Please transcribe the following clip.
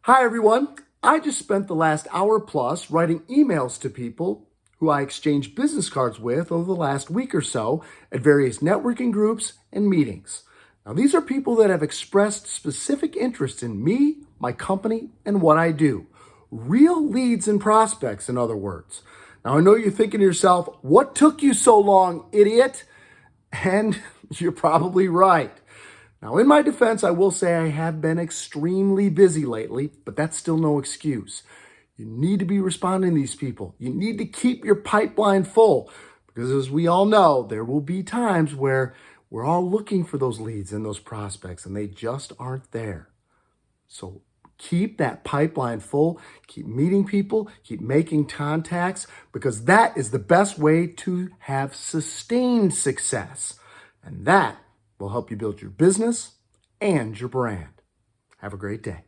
Hi, everyone. I just spent the last hour plus writing emails to people who I exchanged business cards with over the last week or so at various networking groups and meetings. Now, these are people that have expressed specific interest in me, my company, and what I do. Real leads and prospects, in other words. Now, I know you're thinking to yourself, what took you so long, idiot? And you're probably right. Now, in my defense, I will say I have been extremely busy lately, but that's still no excuse. You need to be responding to these people. You need to keep your pipeline full because, as we all know, there will be times where we're all looking for those leads and those prospects and they just aren't there. So keep that pipeline full, keep meeting people, keep making contacts because that is the best way to have sustained success. And that will help you build your business and your brand. Have a great day.